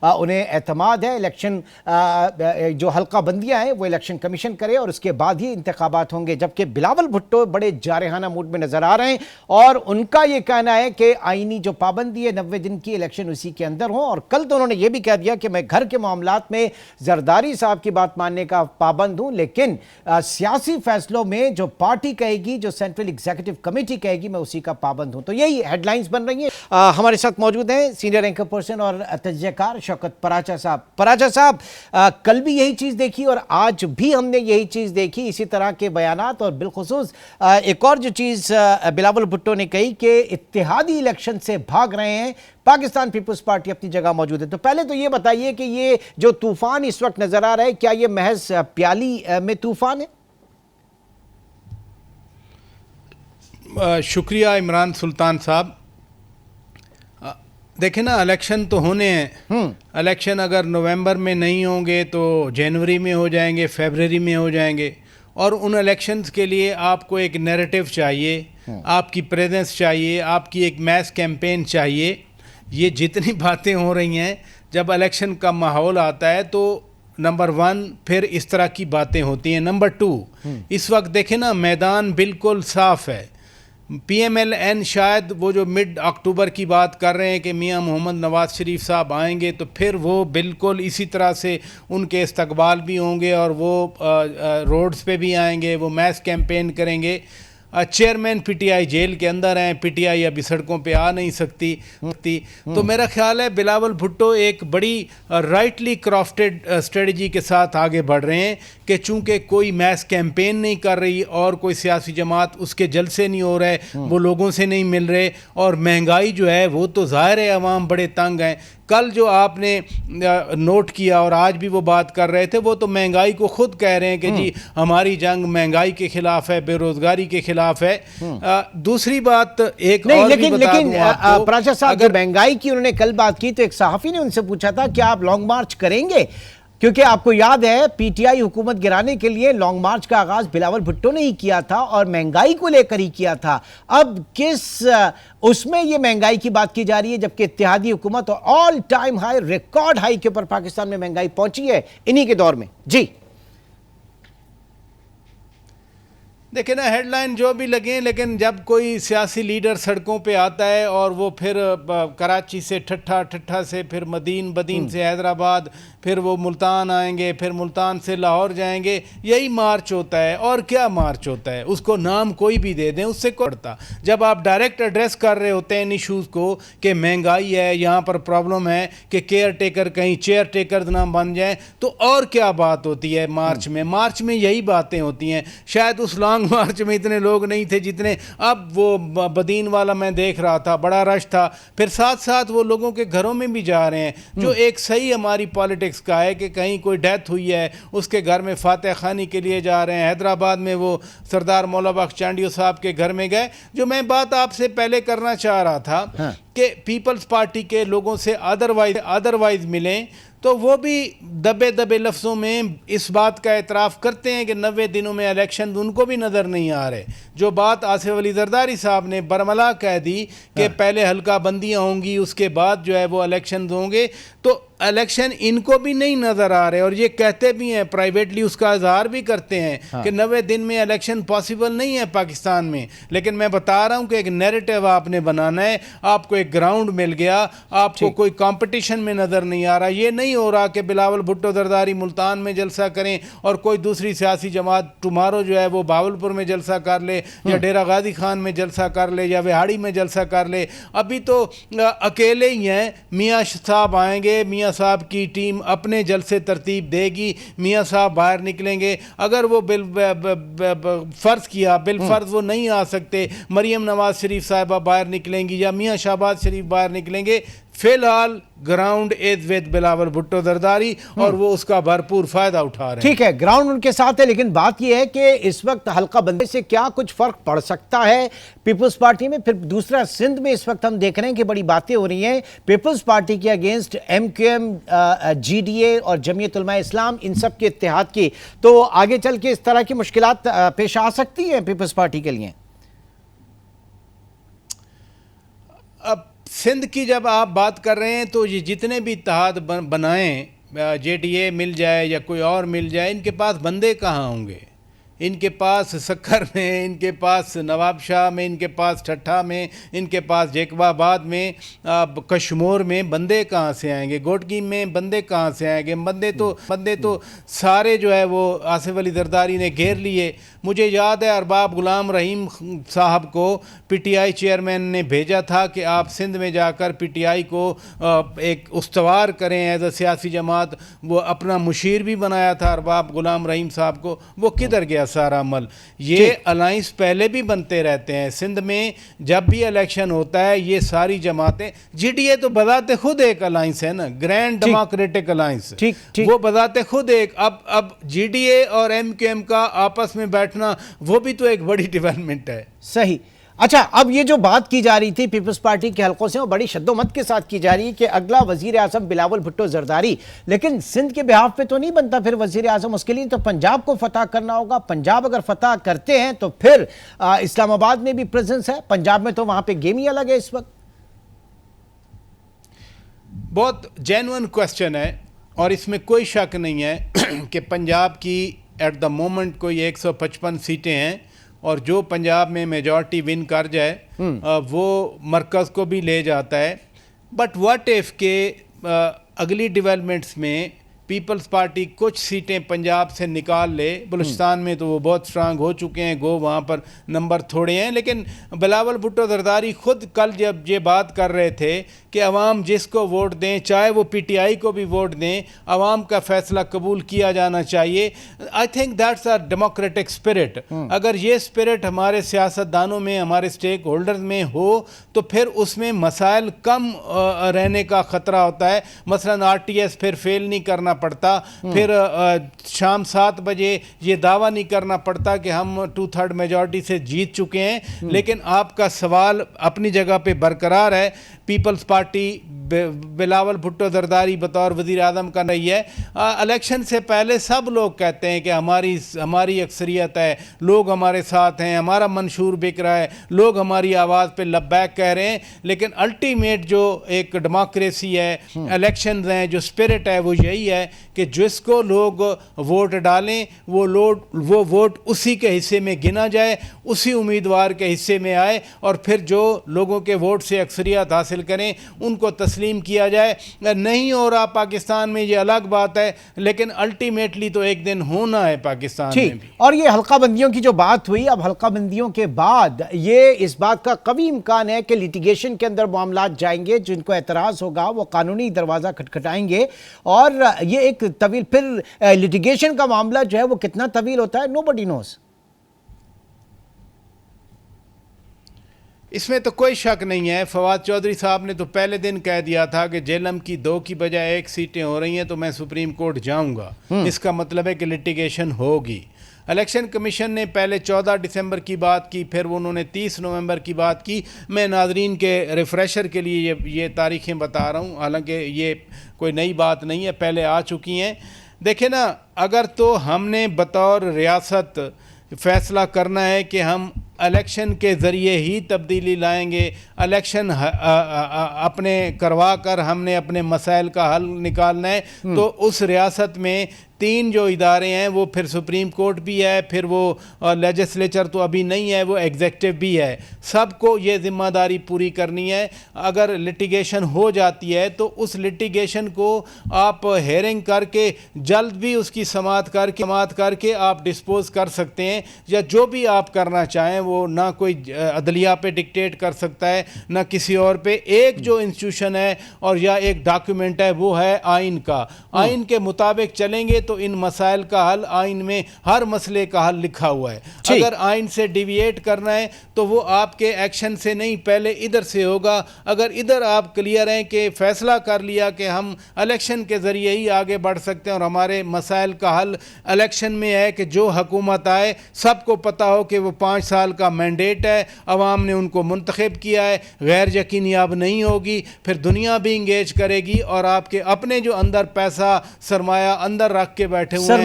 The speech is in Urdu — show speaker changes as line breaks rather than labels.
انہیں اعتماد ہے الیکشن جو حلقہ بندیاں ہیں وہ الیکشن کمیشن کرے اور اس کے بعد ہی انتخابات ہوں گے، جبکہ بلاول بھٹو بڑے جارحانہ موڈ میں نظر آ رہے ہیں اور ان کا یہ کہنا ہے کہ آئینی جو پابندی ہے 90 دن کی الیکشن اسی کے اندر ہوں۔ اور کل تو انہوں نے یہ بھی کہہ دیا کہ میں گھر کے معاملات میں زرداری صاحب کی بات ماننے کا پابند ہوں، لیکن سیاسی فیصلوں میں جو پارٹی کہے گی، جو سینٹرل ایگزیکٹو کمیٹی کہے گی، میں اسی کا پابند ہوں۔ تو یہی ہیڈ لائنز بن رہی ہیں۔ ہمارے ساتھ موجود ہیں سینئر اینکر پرسن اور تجزیہ کار شوکت پراچا صاحب۔ پراچا صاحب، کل بھی یہی چیز دیکھی اور آج بھی ہم نے یہی چیز دیکھی، اسی طرح کے بیانات، اور بالخصوص ایک اور جو چیز بلاول بھٹو نے کہی کہ اتحادی الیکشن سے بھاگ رہے ہیں، پاکستان پیپلز پارٹی اپنی جگہ موجود ہے۔ تو پہلے تو یہ بتائیے کہ یہ جو طوفان اس وقت نظر آ رہا ہے، کیا یہ محض پیالی میں طوفان ہے؟
شکریہ عمران سلطان صاحب۔ دیکھیں نا، الیکشن تو ہونے ہیں۔ الیکشن اگر نومبر میں نہیں ہوں گے تو جنوری میں ہو جائیں گے، فیبرری میں ہو جائیں گے، اور ان الیکشنز کے لیے آپ کو ایک نیریٹو چاہیے، آپ کی پریزنس چاہیے، آپ کی ایک میس کیمپین چاہیے۔ یہ جتنی باتیں ہو رہی ہیں، جب الیکشن کا ماحول آتا ہے تو نمبر 1 پھر اس طرح کی باتیں ہوتی ہیں۔ نمبر 2، اس وقت دیکھیں نا، میدان بالکل صاف ہے۔ پی ایم ایل این شاید وہ جو مڈ اکتوبر کی بات کر رہے ہیں کہ میاں محمد نواز شریف صاحب آئیں گے، تو پھر وہ بالکل اسی طرح سے ان کے استقبال بھی ہوں گے اور وہ روڈز پہ بھی آئیں گے، وہ میس کیمپین کریں گے۔ چیئرمین پی ٹی آئی جیل کے اندر ہیں، پی ٹی آئی ابھی سڑکوں پہ آ نہیں سکتی۔ تو میرا خیال ہے بلاول بھٹو ایک بڑی رائٹلی کرافٹڈ اسٹریٹجی کے ساتھ آگے بڑھ رہے ہیں کہ چونکہ کوئی میس کیمپین نہیں کر رہی اور کوئی سیاسی جماعت اس کے جلسے نہیں ہو رہے، وہ لوگوں سے نہیں مل رہے، اور مہنگائی جو ہے وہ تو ظاہر ہے عوام بڑے تنگ ہیں۔ کل جو آپ نے نوٹ کیا اور آج بھی وہ بات کر رہے تھے، وہ تو مہنگائی کو خود کہہ رہے ہیں کہ جی ہماری جنگ مہنگائی کے خلاف ہے، بے روزگاری کے خلاف ہے۔ دوسری بات ایک اور بھی بتا دوں آپ کو،
پراچا صاحب، اگر مہنگائی کی انہوں نے کل بات کی تو ایک صحافی نے ان سے پوچھا تھا کہ آپ لانگ مارچ کریں گے، کیونکہ آپ کو یاد ہے پی ٹی آئی حکومت گرانے کے لیے لانگ مارچ کا آغاز بلاول بھٹو نے ہی کیا تھا اور مہنگائی کو لے کر ہی کیا تھا۔ اب کس اس میں یہ مہنگائی کی بات کی جا رہی ہے، جبکہ اتحادی حکومت all time high, record high کے اوپر پاکستان میں مہنگائی پہنچی ہے انہی کے دور میں؟ جی
دیکھیں نا، ہیڈ لائن جو بھی لگیں، لیکن جب کوئی سیاسی لیڈر سڑکوں پہ آتا ہے اور وہ پھر کراچی سے ٹھٹھا سے پھر بدین سے حیدرآباد، پھر وہ ملتان آئیں گے، پھر ملتان سے لاہور جائیں گے، یہی مارچ ہوتا ہے۔ اور کیا مارچ ہوتا ہے؟ اس کو نام کوئی بھی دے دیں، اس سے کوئی پڑتا۔ جب آپ ڈائریکٹ ایڈریس کر رہے ہوتے ہیں ان ایشوز کو کہ مہنگائی ہے، یہاں پر پرابلم ہے کہ کیئر ٹیکر کہیں چیئر ٹیکر نہ بن جائیں، تو اور کیا بات ہوتی ہے مارچ میں؟ مارچ میں یہی باتیں ہوتی ہیں۔ شاید اس لانگ مارچ میں اتنے لوگ نہیں تھے جتنے اب وہ بدین والا میں دیکھ رہا تھا، بڑا رش تھا۔ پھر ساتھ ساتھ وہ لوگوں کے گھروں میں بھی جا رہے ہیں، جو ایک صحیح ہماری پالیٹکس کا ہے کہ کہیں کوئی ڈیتھ ہوئی ہے اس کے گھر میں فاتح خانی کے لیے جا رہے ہیں۔ حیدرآباد میں وہ سردار مولا بخش چانڈیو صاحب کے گھر میں گئے۔ جو میں بات آپ سے پہلے کرنا چاہ رہا تھا کہ پیپلز پارٹی کے لوگوں سے ادروائز ملیں، تو وہ بھی دبے لفظوں میں اس بات کا اعتراف کرتے ہیں کہ 90 دنوں میں الیکشن ان کو بھی نظر نہیں آ رہے۔ جو بات آصف علی زرداری صاحب نے برملا کہہ دی کہ پہلے حلقہ بندیاں ہوں گی، اس کے بعد جو ہے وہ الیکشن ہوں گے، تو الیکشن ان کو بھی نہیں نظر آ رہے، اور یہ کہتے بھی ہیں پرائیویٹلی، اس کا اظہار بھی کرتے ہیں کہ 90 دن میں الیکشن پاسبل نہیں ہے پاکستان میں۔ لیکن میں بتا رہا ہوں کہ ایک نیریٹو آپ نے بنانا ہے، آپ کو ایک گراؤنڈ مل گیا، آپ کو کوئی کمپٹیشن میں نظر نہیں آ رہا۔ یہ نہیں ہو رہا کہ بلاول بھٹو زرداری ملتان میں جلسہ کریں اور کوئی دوسری سیاسی جماعت ٹمارو جو ہے وہ باولپور میں جلسہ کر لے، یا ڈیرہ غازی خان میں جلسہ کر لے، یا وہاڑی میں جلسہ کر لے۔ ابھی تو اکیلے ہی ہیں، میاں صاحب آئیں گے، میاں صاحب کی ٹیم اپنے جلسے ترتیب دے گی، میاں صاحب باہر نکلیں گے۔ اگر وہ بالفرض وہ نہیں آ سکتے، مریم نواز شریف صاحبہ باہر نکلیں گی یا میاں شہباز شریف باہر نکلیں گے۔ فی الحال ground is with Bilawal Bhutto Zardari, اور وہ اس کا بھرپور فائدہ اٹھا رہے ہیں۔
ٹھیک ہے، گراؤنڈ ان کے ساتھ ہے، لیکن بات یہ ہے کہ اس وقت حلقہ بندی سے کیا کچھ فرق پڑ سکتا ہے پیپلز پارٹی میں؟ پھر دوسرا، سندھ میں اس وقت ہم دیکھ رہے ہیں کہ بڑی باتیں ہو رہی ہیں پیپلز پارٹی کے against, M Q M, G D A اور جمعیت علماء اسلام، ان سب کے اتحاد کی۔ تو آگے چل کے اس طرح کی مشکلات پیش آ سکتی ہیں پیپلز پارٹی کے لیے؟
سندھ کی جب آپ بات کر رہے ہیں تو یہ جتنے بھی اتحاد بنائیں، JDA مل جائے یا کوئی اور مل جائے، ان کے پاس بندے کہاں ہوں گے؟ ان کے پاس سکھر میں، ان کے پاس نواب شاہ میں، ان کے پاس ٹھٹھا میں، ان کے پاس جیکب آباد میں، کشمور میں بندے کہاں سے آئیں گے؟ گوٹکی میں بندے کہاں سے آئیں گے؟ بندے تو سارے جو ہے وہ آصف علی زرداری نے گھیر لیے۔ مجھے یاد ہے ارباب غلام رحیم صاحب کو PTI چیئرمین نے بھیجا تھا کہ آپ سندھ میں جا کر PTI کو ایک استوار کریں ایز اے سیاسی جماعت۔ وہ اپنا مشیر بھی بنایا تھا ارباب غلام رحیم صاحب کو، وہ کدھر گیا سارا عمل؟ یہ الائنس پہلے بھی بنتے رہتے ہیں سندھ میں، جب بھی الیکشن ہوتا ہے یہ ساری جماعتیں، GDA تو بذات خود ایک الائنس ہے نا، گرینڈ ڈیموکریٹک الائنس، وہ بذات خود ایک، اب GDA اور MQM کا آپس میں بیٹھنا وہ بھی تو ایک بڑی ڈیولپمنٹ ہے۔
صحیح۔ اچھا، اب یہ جو بات کی جا رہی تھی پیپلز پارٹی کے حلقوں سے وہ بڑی شد و مت کے ساتھ کی جا رہی ہے کہ اگلا وزیر اعظم بلاول بھٹو زرداری، لیکن سندھ کے بہاف پہ تو نہیں بنتا پھر وزیر اعظم، اس کے لیے تو پنجاب کو فتح کرنا ہوگا۔ پنجاب اگر فتح کرتے ہیں تو پھر اسلام آباد میں بھی پریزنس ہے، پنجاب میں تو وہاں پہ گیم ہی الگ ہے اس وقت۔
بہت جینوئن کوسچن ہے اور اس میں کوئی شک نہیں ہے کہ پنجاب کی ایٹ دا مومنٹ کوئی 155 سیٹیں ہیں، اور جو پنجاب میں میجورٹی ون کر جائے وہ مرکز کو بھی لے جاتا ہے۔ بٹ واٹ ایف کہ اگلی ڈیولپمنٹس میں پیپلز پارٹی کچھ سیٹیں پنجاب سے نکال لے، بلوچستان میں تو وہ بہت سٹرانگ ہو چکے ہیں، وہاں پر نمبر تھوڑے ہیں، لیکن بلاول بھٹو زرداری خود کل جب یہ بات کر رہے تھے کہ عوام جس کو ووٹ دیں، چاہے وہ PTI کو بھی ووٹ دیں، عوام کا فیصلہ قبول کیا جانا چاہیے۔ I think that's a democratic spirit. اگر یہ اسپرٹ ہمارے سیاست دانوں میں، ہمارے اسٹیک ہولڈرز میں ہو تو پھر اس میں مسائل کم رہنے کا خطرہ ہوتا ہے۔ مثلا RTS پھر فیل نہیں کرنا پڑتا، پھر شام 7 بجے یہ دعویٰ نہیں کرنا پڑتا کہ ہم 2/3 میجورٹی سے جیت چکے ہیں۔ لیکن آپ کا سوال اپنی جگہ پہ برقرار ہے، پیپلز پارٹی بلاول بھٹو زرداری بطور وزیر اعظم کا نہیں ہے۔ الیکشن سے پہلے سب لوگ کہتے ہیں کہ ہماری اکثریت ہے، لوگ ہمارے ساتھ ہیں، ہمارا منشور بک رہا ہے، لوگ ہماری آواز پہ لبیک کہہ رہے ہیں، لیکن الٹیمیٹ جو ایک ڈیموکریسی ہے، الیکشنز ہیں، جو اسپرٹ ہے وہ یہی ہے کہ جس کو لوگ ووٹ ڈالیں وہ ووٹ اسی کے حصے میں گنا جائے، اسی امیدوار کے حصے میں آئے، اور پھر جو لوگوں کے ووٹ سے اکثریت حاصل کریں ان کو تسلیم کیا جائے۔ نہیں ہو رہا پاکستان میں یہ الگ بات ہے، لیکن الٹیمیٹلی تو ایک دن ہونا ہے پاکستان میں بھی۔
اور یہ حلقہ بندیوں کی جو بات ہوئی، اب حلقہ بندیوں کے بعد یہ اس بات کا قوی امکان ہے کہ لیٹیگیشن کے اندر معاملات جائیں گے، جن کو اعتراض ہوگا وہ قانونی دروازہ کھٹکھٹائیں گے، اور یہ ایک طویل، پھر لیٹیگیشن کا معاملہ جو ہے وہ کتنا طویل ہوتا ہے nobody knows۔
اس میں تو کوئی شک نہیں ہے، فواد چودھری صاحب نے تو پہلے دن کہہ دیا تھا کہ جیلم کی 2 کی بجائے 1 سیٹیں ہو رہی ہیں تو میں سپریم کورٹ جاؤں گا، اس کا مطلب ہے کہ لیٹیگیشن ہوگی۔ الیکشن کمیشن نے پہلے 14 دسمبر کی بات کی، پھر انہوں نے 30 نومبر کی بات کی۔ میں ناظرین کے ریفریشر کے لیے یہ تاریخیں بتا رہا ہوں، حالانکہ یہ کوئی نئی بات نہیں ہے، پہلے آ چکی ہیں۔ دیکھیں نا، اگر تو ہم نے بطور ریاست فیصلہ کرنا ہے کہ ہم الیکشن کے ذریعے ہی تبدیلی لائیں گے، الیکشن اپنے کروا کر ہم نے اپنے مسائل کا حل نکالنا ہے، تو اس ریاست میں 3 جو ادارے ہیں وہ پھر سپریم کورٹ بھی ہے، پھر وہ لیجسلیچر تو ابھی نہیں ہے، وہ ایگزیکٹو بھی ہے، سب کو یہ ذمہ داری پوری کرنی ہے۔ اگر لٹیگیشن ہو جاتی ہے تو اس لٹیگیشن کو آپ ہیئرنگ کر کے جلد بھی اس کی سماعت کر کے آپ ڈسپوز کر سکتے ہیں، یا جو بھی آپ کرنا چاہیں، وہ نہ کوئی عدلیہ پہ ڈکٹیٹ کر سکتا ہے نہ کسی اور پہ۔ ایک جو انسٹیٹیوشن ہے اور یا ایک ڈاکیومنٹ ہے وہ ہے آئین کا، آئین کے مطابق چلیں گے تو ان مسائل کا حل، آئین میں ہر مسئلے کا حل لکھا ہوا ہے۔ اگر آئین سے ڈیویٹ کرنا ہے تو وہ آپ کے ایکشن سے نہیں، پہلے ادھر سے ہوگا۔ اگر ادھر آپ کلیئر ہیں کہ فیصلہ کر لیا کہ ہم الیکشن کے ذریعے ہی آگے بڑھ سکتے ہیں اور ہمارے مسائل کا حل الیکشن میں ہے، کہ جو حکومت آئے سب کو پتہ ہو کہ وہ 5 سال کا مینڈیٹ ہے، عوام نے ان کو منتخب کیا ہے، غیر یقینی اب نہیں ہوگی، پھر دنیا بھی انگیج کرے گی، اور آپ کے اپنے جو اندر پیسہ سرمایہ اندر رکھ کے بیٹھے ہوئے ہیں